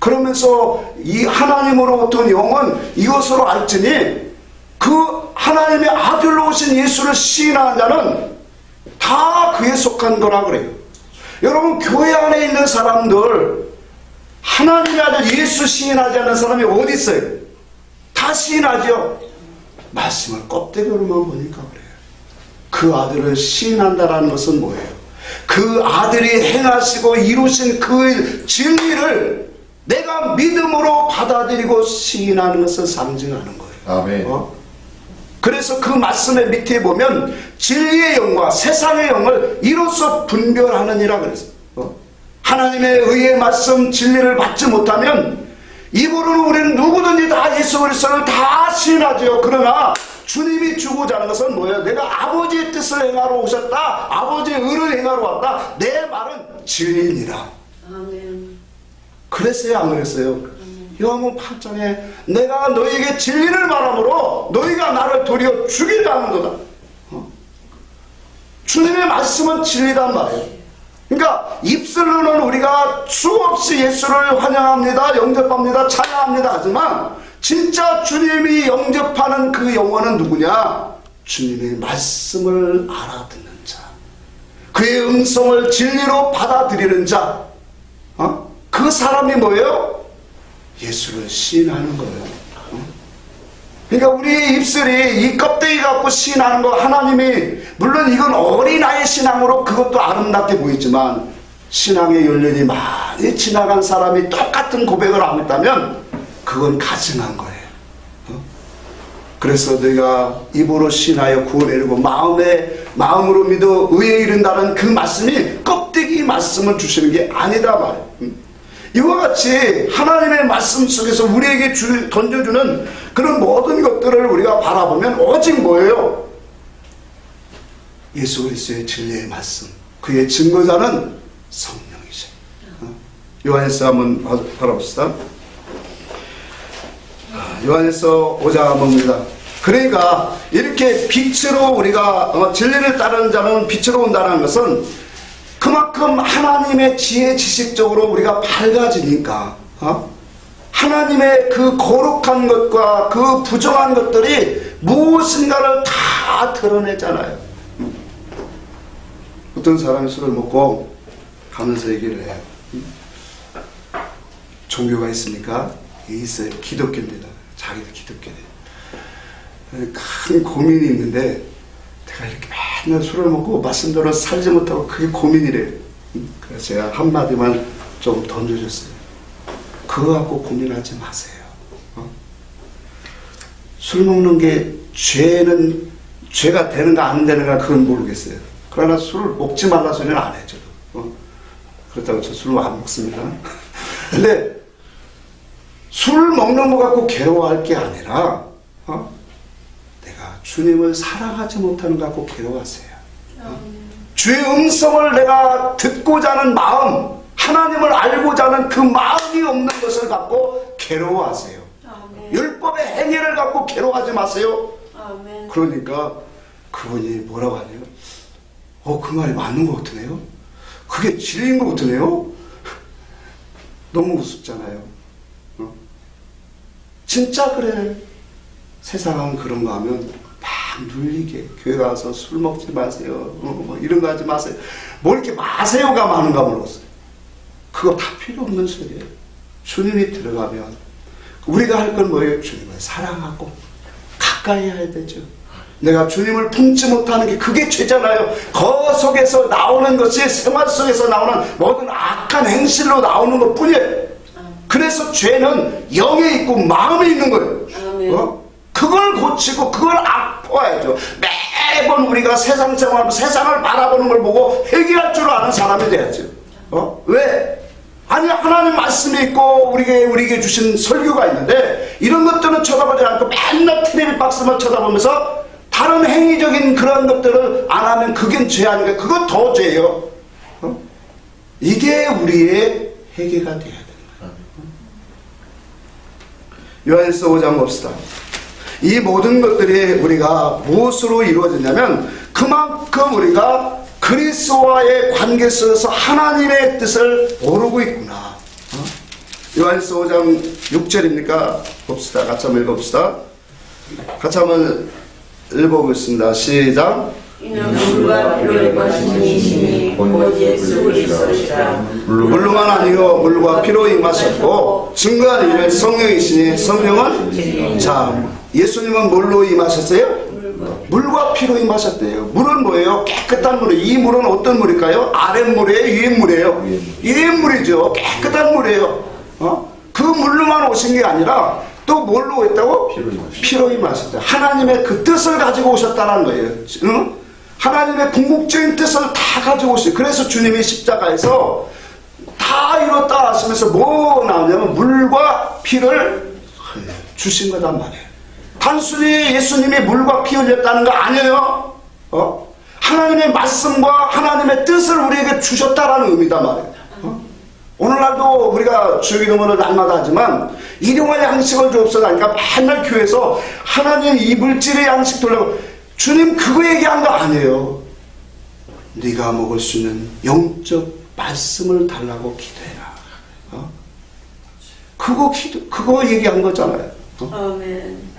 그러면서 이 하나님으로부터 온 영은 이것으로 알지니 그 하나님의 아들로 오신 예수를 시인하는 자는 다 그에 속한 거라 그래요. 여러분, 교회 안에 있는 사람들 하나님의 아들 예수 시인하지 않는 사람이 어디 있어요? 다 시인하죠. 말씀을 껍데기로만 보니까 그래요. 그 아들을 시인한다라는 것은 뭐예요? 그 아들이 행하시고 이루신 그 진리를 내가 믿음으로 받아들이고 시인하는 것을 상징하는 거예요. 아멘. 그래서 그 말씀의 밑에 보면 진리의 영과 세상의 영을 이로써 분별하느니라 그랬어요. 하나님의 의의 말씀 진리를 받지 못하면 입으로는 우리는 누구든지 다 예수 그리스도를 다 시인하죠. 그러나 주님이 주고자 하는 것은 뭐예요? 내가 아버지의 뜻을 행하러 오셨다, 아버지의 의를 행하러 왔다, 내 말은 진리니라. 아멘. 그랬어요, 안 그랬어요? 요한복음 8장에 내가 너희에게 진리를 말함으로 너희가 나를 도리어 죽이려 하는 거다. 주님의 말씀은 진리단 말이에요. 그러니까 입술로는 우리가 수없이 예수를 환영합니다, 영접합니다, 찬양합니다 하지만 진짜 주님이 영접하는 그 영혼은 누구냐? 주님의 말씀을 알아듣는 자, 그의 음성을 진리로 받아들이는 자, 그 사람이 뭐예요? 예수를 시인하는 거예요. 그러니까 우리의 입술이 이 껍데기 갖고 시인하는 거, 하나님이 물론 이건 어린아이 신앙으로 그것도 아름답게 보이지만 신앙의 연륜이 많이 지나간 사람이 똑같은 고백을 하고 있다면 그건 가증한 거예요. 그래서 내가 입으로 시인하여 구원에 이르고 마음으로 믿어 의에 이른다는 그 말씀이 껍데기 말씀을 주시는 게 아니다 말이에요. 이와 같이 하나님의 말씀 속에서 우리에게 던져주는 그런 모든 것들을 우리가 바라보면 오직 뭐예요? 예수 그리스도의 진리의 말씀, 그의 증거자는 성령이죠. 요한일서 한번 바라봅시다. 요한일서 5장 봅니다. 그러니까 이렇게 빛으로 우리가 진리를 따르는 자는 빛으로 온다는 것은 그만큼 하나님의 지혜 지식적으로 우리가 밝아지니까 하나님의 그 거룩한 것과 그 부정한 것들이 무엇인가를 다 드러내잖아요. 어떤 사람이 술을 먹고 가면서 얘기를 해요. 종교가 있습니까? 있어요. 기독교입니다. 자기도 기독교예요. 큰 고민이 있는데 내가 이렇게 맨날 술을 먹고 말씀대로 살지 못하고 그게 고민이래요. 그래서 제가 한마디만 좀 던져줬어요. 그거 갖고 고민하지 마세요. 술 먹는 게 죄가 되는가 안 되는가 그건 모르겠어요. 그러나 술을 먹지 말라 소리는 안 해요. 그렇다고 저 술을 안 먹습니다. 근데 술 먹는 거 갖고 괴로워할 게 아니라 내가 주님을 사랑하지 못하는 거 갖고 괴로워하세요. 주의 음성을 내가 듣고자 하는 마음, 하나님을 알고자 하는 그 마음이 없는 것을 갖고 괴로워하세요. 아멘. 율법의 행위를 갖고 괴로워하지 마세요. 아멘. 그러니까 그분이 뭐라고 하네요? 그 말이 맞는 것 같으네요. 그게 진리인 것 같으네요. 너무 우습잖아요. 진짜 그래. 세상은 그런 거 하면 막 눌리게 교회 가서 술 먹지 마세요. 뭐 이런 거 하지 마세요. 뭐 이렇게 마세요가 많은가 모르겠어요. 그거 다 필요 없는 소리예요. 주님이 들어가면 우리가 할 건 뭐예요? 주님을 사랑하고 가까이 해야 되죠. 내가 주님을 품지 못하는 게 그게 죄잖아요. 그 속에서 나오는 것이 생활 속에서 나오는 모든 악한 행실로 나오는 것 뿐이에요. 그래서 죄는 영에 있고 마음에 있는 거예요. 그걸 고치고 그걸 악포해야죠. 매번 우리가 세상 생활, 세상을 바라보는 걸 보고 해결할 줄 아는 사람이 돼야죠. 왜? 아니 하나님 말씀이 있고 우리에게 주신 설교가 있는데 이런 것들은 쳐다보지 않고 맨날 텔레비 박스만 쳐다보면서 다른 행위적인 그런 것들을 안 하면 그게 죄 아닌가? 그거 더 죄예요. 이게 우리의 회개가 돼야 돼요. 요한일서 5장 봅시다. 이 모든 것들이 우리가 무엇으로 이루어졌냐면 그만큼 우리가 그리스도와의 관계 속에서 하나님의 뜻을 모르고 있구나. 요한일서 5장 6절입니까? 봅시다. 같이 한번 읽어봅시다. 같이 한번 읽어보겠습니다. 시작. 이는 물과 피로의 것이니 곧 예수 그리스도시라. 물로만 아니요 물과 피로 임하셨고 증거한 이는 성령이시니 성령은 자 예수님은 뭘로 임하셨어요? 물과 피로 임하셨대요. 물은 뭐예요? 깨끗한 물이에요. 이 물은 어떤 물일까요? 아랫물이에요? 위에물이에요? 위에물이죠. 깨끗한 물이에요. 그 물로만 오신 게 아니라 또 뭘로 했다고? 피로 임하셨다. 하나님의 그 뜻을 가지고 오셨다는 거예요. 응? 하나님의 궁극적인 뜻을 다 가지고 오셨어요. 그래서 주님이 십자가에서 다 이뤘다 하시면서 뭐 나오냐면 물과 피를 주신 거단 말이에요. 단순히 예수님이 물과 피 흘렸다는 거 아니에요. 하나님의 말씀과 하나님의 뜻을 우리에게 주셨다라는 의미단 말이에요. 오늘날도 우리가 주기도문을 날마다 하지만 일용할 양식을 주옵소서 하니까 맨날 교회에서 하나님 이 물질의 양식 돌려고 주님 그거 얘기한 거 아니에요. 네가 먹을 수 있는 영적 말씀을 달라고 기도해라. 그거 얘기한 거잖아요. 아멘.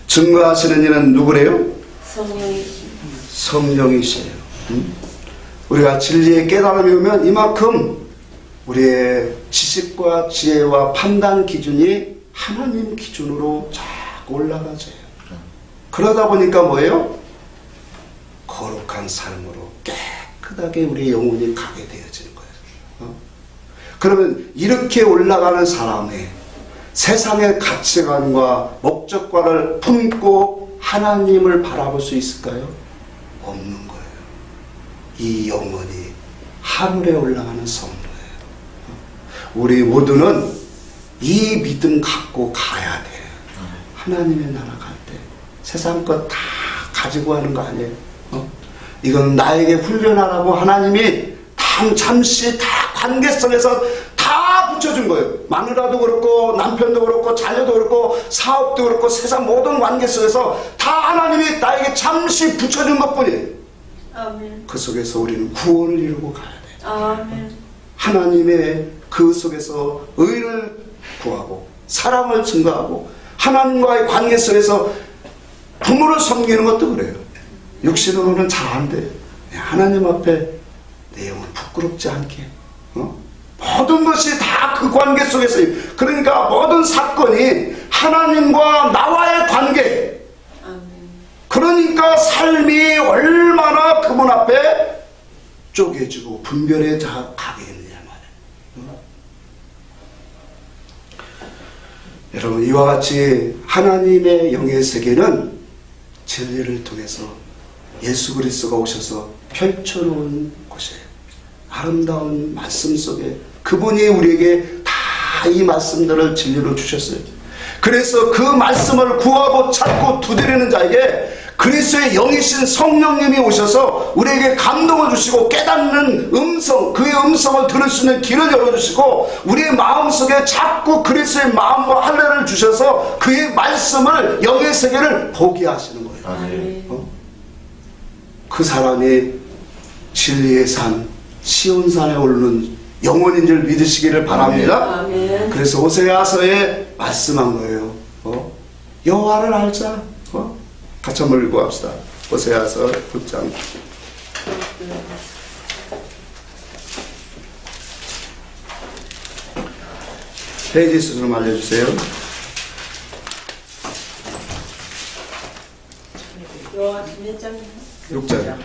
증거하시는 이는 누구래요? 성령이시요. 우리가 진리의 깨달음이 오면 이만큼 우리의 지식과 지혜와 판단 기준이 하나님 기준으로 쫙 올라가져요. 그러다 보니까 뭐예요? 거룩한 삶으로 깨끗하게 우리 영혼이 가게 되어지는 거예요. 그러면 이렇게 올라가는 사람의 세상의 가치관과 목적과를 품고 하나님을 바라볼 수 있을까요? 없는 거예요. 이 영혼이 하늘에 올라가는 성도예요. 우리 모두는 이 믿음 갖고 가야 돼요. 하나님의 나라 갈 때 세상 것 다 가지고 하는 거 아니에요. 이건 나에게 훈련하라고 하나님이 잠시 다 관계성에서 다 붙여준 거예요. 마누라도 그렇고 남편도 그렇고 자녀도 그렇고 사업도 그렇고 세상 모든 관계 속에서 다 하나님이 나에게 잠시 붙여준 것뿐이에요. 아멘. 그 속에서 우리는 구원을 이루고 가야 돼요. 아멘. 하나님의 그 속에서 의를 구하고 사랑을 증거하고 하나님과의 관계 속에서 부모를 섬기는 것도 그래요. 육신으로는 잘 안 돼요. 하나님 앞에 내 영혼 부끄럽지 않게 모든 것이 다 그 관계 속에서 그러니까 모든 사건이 하나님과 나와의 관계. 아멘. 그러니까 삶이 얼마나 그분 앞에 쪼개지고 분별해 가게 했느냐 말이에요. 여러분 이와 같이 하나님의 영의 세계는 진리를 통해서 예수 그리스도가 오셔서 펼쳐놓은 곳이에요. 아름다운 말씀 속에 그분이 우리에게 다 이 말씀들을 진리로 주셨어요. 그래서 그 말씀을 구하고 찾고 두드리는 자에게 그리스도의 영이신 성령님이 오셔서 우리에게 감동을 주시고 깨닫는 음성, 그의 음성을 들을 수 있는 길을 열어주시고 우리의 마음속에 자꾸 그리스도의 마음과 할례를 주셔서 그의 말씀을 영의 세계를 보게 하시는 거예요. 아멘. 그 사람이 진리의 산 시온산에 오르는 영혼인 줄 믿으시기를 바랍니다. 아멘. 그래서 오세아서의 말씀한 거예요. 여호와를 알자. 같이 한번 읽고 합시다. 호세아서 6장. 페이지 수 좀 알려주세요. 여호와 몇 장이요? 6장.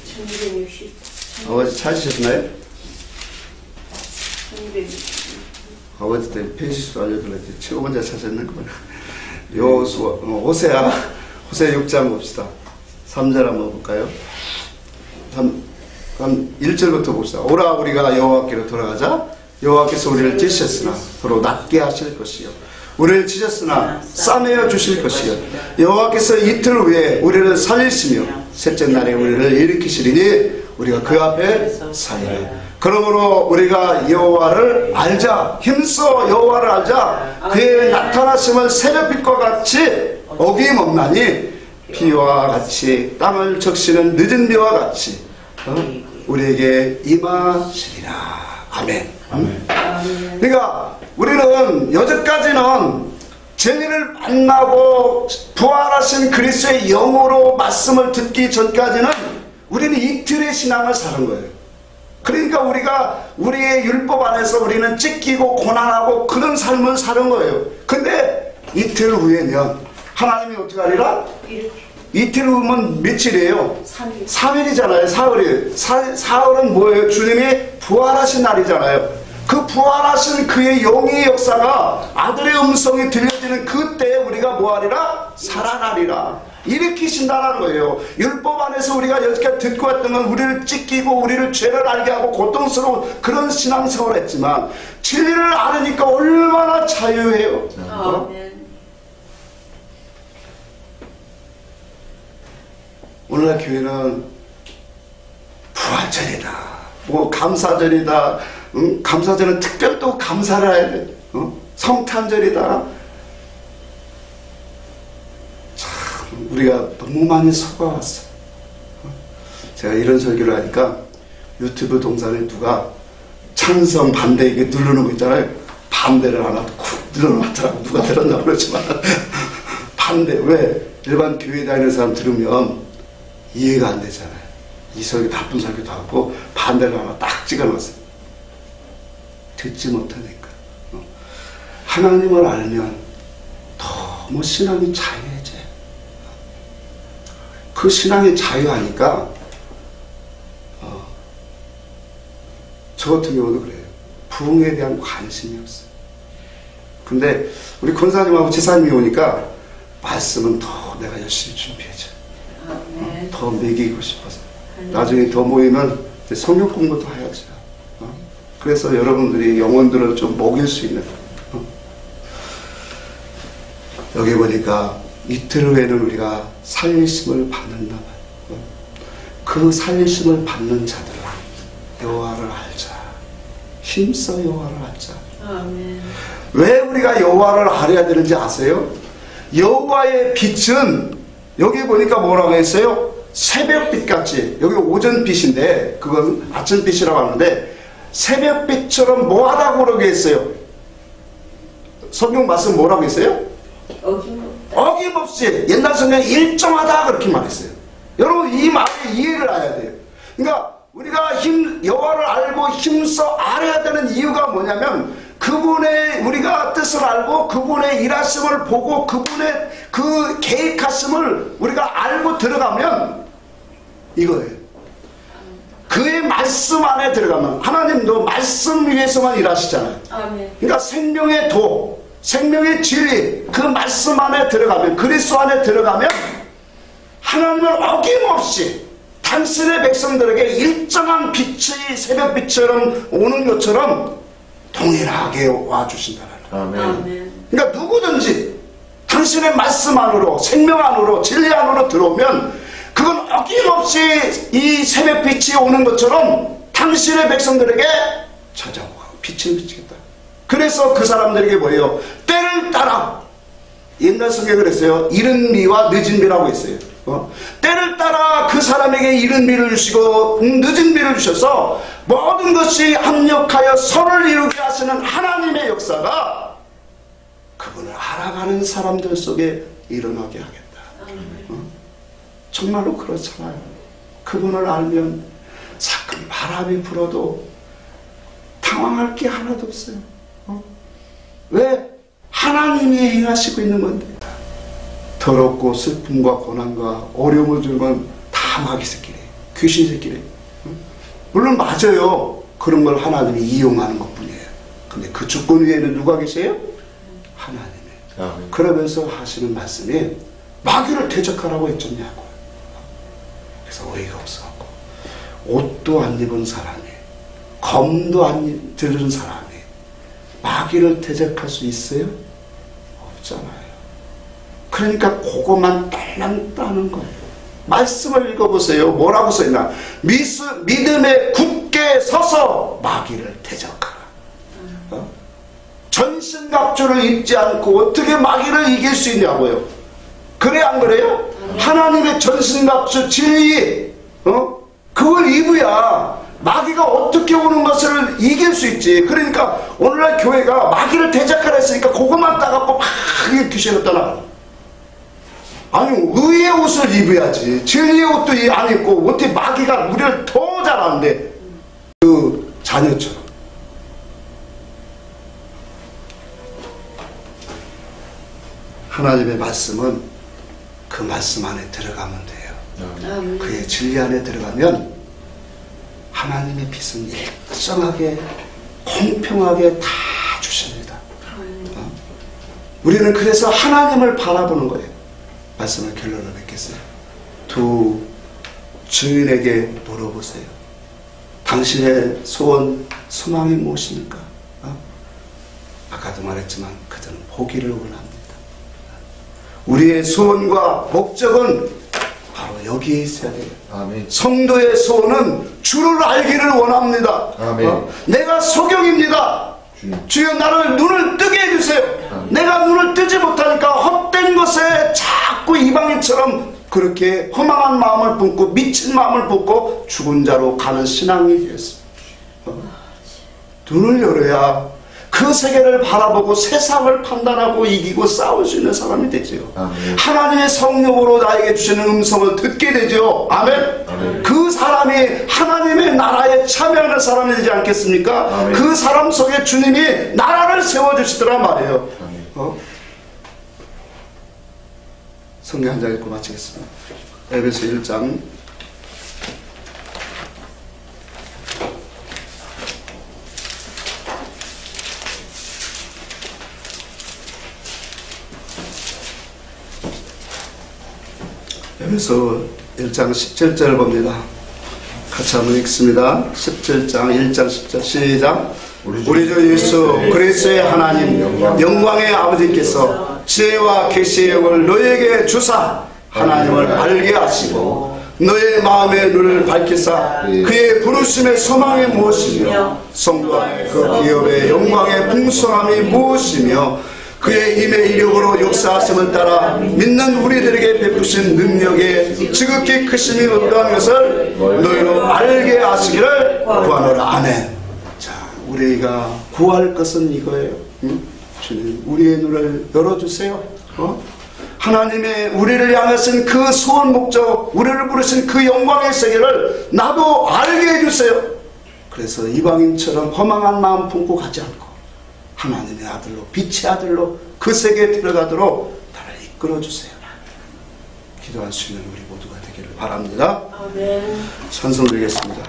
1260. 아버지 찾으셨나요? 1260. 아버지 때 페이지 수 알려드렸더니 최고 먼저 찾았는 거구나. 호세아 6장 봅시다. 3절 한번 볼까요? 한 1절부터 봅시다. 오라 우리가 여호와께로 돌아가자. 여호와께서 우리를 찢으셨으나 서로 낫게 하실 것이요 우리를 찢었으나 싸매어 주실 것이요 여호와께서 이틀 후에 우리를 살리시며 셋째 날에 우리를 일으키시리니 우리가 그 앞에 살리라. 그러므로 우리가 여호와를 알자. 힘써 여호와를 알자. 그의 나타나심을 새벽빛과 같이 어김없나니 비와 같이 땅을 적시는 늦은 비와 같이 우리에게 임하시리라. 아멘. 그러니까 우리는 여태까지는 진리를 만나고 부활하신 그리스도의 영으로 말씀을 듣기 전까지는 우리는 이틀의 신앙을 사는 거예요. 그러니까 우리가 우리의 율법 안에서 우리는 찢기고 고난하고 그런 삶을 사는 거예요. 근데 이틀 후에는 하나님이 어떻게 하리라? 이틀 후면 며칠이에요? 3일. 3일이잖아요. 사흘이. 사흘은 뭐예요? 주님이 부활하신 날이잖아요. 그 부활하신 그의 영의 역사가 아들의 음성이 들려지는 그때 우리가 뭐하리라? 살아나리라. 일으키신다는 거예요. 율법 안에서 우리가 여태까지 듣고 왔던 건 우리를 찢기고 우리를 죄를 알게 하고 고통스러운 그런 신앙생활을 했지만 진리를 알으니까 얼마나 자유해요. 오늘날 교회는 부활절이다, 뭐 감사절이다, 감사절은 특별 또 감사를 해야 돼. 성탄절이다. 참 우리가 너무 많이 속아왔어. 제가 이런 설교를 하니까 유튜브 동산에 누가 찬성 반대 이게 누르는 거 있잖아요. 반대를 하나 쿡 눌러놨더라고. 누가 들었나 모르지만 반대. 왜? 일반 교회 다니는 사람 들으면 이해가 안 되잖아요. 이 설교 나쁜 설교도 하고 반대를 하나 딱 찍어놨어요. 듣지 못하니까. 하나님을 알면 너무 신앙이 자유해져요. 그 신앙이 자유하니까 저 같은 경우도 그래요. 부흥에 대한 관심이 없어요. 근데 우리 권사님하고 지사님이 오니까 말씀은 더 내가 열심히 준비해줘. 더 먹이고 싶어서. 나중에 더 모이면 이제 성경 공부도 해야죠. 그래서 여러분들이 영혼들을 좀 먹일 수 있는. 여기 보니까 이틀 후에는 우리가 살리심을 받는다. 그 살리심을 받는 자들은 여호와를 알자. 힘써 여호와를 알자. 아멘. 왜 왜 우리가 여호와를 알아야 되는지 아세요? 여호와의 빛은 여기 보니까 뭐라고 했어요? 새벽빛같이. 여기 오전빛인데 그건 아침빛이라고 하는데 새벽빛처럼 뭐하다고 그러게 했어요? 성경 말씀 뭐라고 했어요? 어김없이. 옛날 성경에 일정하다 그렇게 말했어요. 여러분 이 말에 이해를 해야 돼요. 그러니까 우리가 여호와를 알고 힘써 알아야 되는 이유가 뭐냐면 그분의 우리가 뜻을 알고 그분의 일하심을 보고 그분의 그 계획하심을 우리가 알고 들어가면 이거예요. 그의 말씀 안에 들어가면 하나님도 말씀 위에서만 일하시잖아요. 그러니까 생명의 도, 생명의 진리, 그 말씀 안에 들어가면, 그리스도 안에 들어가면 하나님을 어김없이 당신의 백성들에게 일정한 빛이 새벽빛처럼 오는 것처럼 동일하게 와주신다는 거예요. 그러니까 누구든지 당신의 말씀 안으로, 생명 안으로, 진리 안으로 들어오면 그건 어김없이 이 새벽빛이 오는 것처럼 당신의 백성들에게 찾아오고 빛을 비치겠다. 그래서 그 사람들에게 뭐예요? 때를 따라. 옛날 성경에 그랬어요. 이른 비와 늦은 비라고 했어요. 때를 따라 따라 그 사람에게 이른 비를 주시고 늦은 비를 주셔서 모든 것이 합력하여 선을 이루게 하시는 하나님의 역사가 그분을 알아가는 사람들 속에 일어나게 하겠다. 정말로 그렇잖아요. 그분을 알면 사건 바람이 불어도 당황할 게 하나도 없어요. 왜? 하나님이 행하시고 있는 건데. 더럽고 슬픔과 고난과 어려움을 주면 다 마귀 새끼래. 귀신 새끼래. 물론 맞아요. 그런 걸 하나님이 이용하는 것 뿐이에요. 근데 그 주권 위에는 누가 계세요? 하나님이. 그러면서 하시는 말씀이 마귀를 대적하라고 했잖냐고요. 그래서 어이가 없어갖고 옷도 안 입은 사람이, 검도 안 들은 사람이 마귀를 대적할 수 있어요? 없잖아요. 그러니까 그것만 딸랑 따는 거예요. 말씀을 읽어보세요. 뭐라고 써있나? 믿음에 굳게 서서 마귀를 대적하라. 전신갑주를 입지 않고 어떻게 마귀를 이길 수 있냐고요. 그래 안 그래요? 하나님의 전신갑주 진리 그걸 입어야 마귀가 어떻게 오는 것을 이길 수 있지. 그러니까 오늘날 교회가 마귀를 대적하라 했으니까 그것만 따갖고 막 귀신을 떠나가. 아니 의의 옷을 입어야지. 진리의 옷도 안 입고 어떻게 마귀가 우리를 더 잘하는데. 그 자녀처럼 하나님의 말씀은 그 말씀 안에 들어가면 돼요. 그의 진리 안에 들어가면 하나님의 빛은 일정하게 공평하게 다 주십니다. 우리는 그래서 하나님을 바라보는 거예요. 말씀을 결론을 맺겠어요. 두 주인에게 물어보세요. 당신의 소원, 소망이 무엇입니까? 아까도 말했지만 그들은 보기를 원합니다. 우리의 소원과 목적은 바로 여기에 있어야 돼요. 아멘. 성도의 소원은 주를 알기를 원합니다. 아멘. 내가 소경입니다. 주여 나를 눈을 뜨게 해주세요. 아멘. 내가 눈을 뜨지 못하니까 헛된 것에 자꾸 이방인처럼 그렇게 허망한 마음을 품고 미친 마음을 품고 죽은 자로 가는 신앙이 되었습니다. 눈을 열어야 그 세계를 바라보고 세상을 판단하고 이기고 싸울 수 있는 사람이 되죠. 아멘. 하나님의 성령으로 나에게 주시는 음성을 듣게 되죠. 아멘. 아멘. 그 사람이 하나님의 나라에 참여하는 사람이 되지 않겠습니까? 아멘. 그 사람 속에 주님이 나라를 세워주시더란 말이에요. 성경 한 장 읽고 마치겠습니다. 에베소 1장 에베소 1장 17절을 봅니다. 같이 한번 읽습니다. 17장 1장 10절 시작. 우리 주 예수 그리스도의 하나님 영광의 아버지께서 지혜와 계시의 영을 너에게 주사 하나님을 알게 하시고 너의 마음의 눈을 밝히사 그의 부르심의 소망이 무엇이며 성도 안에 그 기업의 영광의 풍성함이 무엇이며 그의 힘의 이력으로 역사하심을 따라 믿는 우리들에게 베푸신 능력의 지극히 크심이 어떠한 것을 너희로 알게 하시기를 구하노라. 아멘. 자, 우리가 구할 것은 이거예요. 주님, 우리의 눈을 열어주세요. 하나님의 우리를 향하신 그 소원 목적, 우리를 부르신 그 영광의 세계를 나도 알게 해주세요. 그래서 이방인처럼 허망한 마음 품고 가지 않고 하나님의 아들로, 빛의 아들로 그 세계에 들어가도록 나를 이끌어주세요. 기도할 수 있는 우리 모두가 되기를 바랍니다. 아멘. 찬송 드리겠습니다.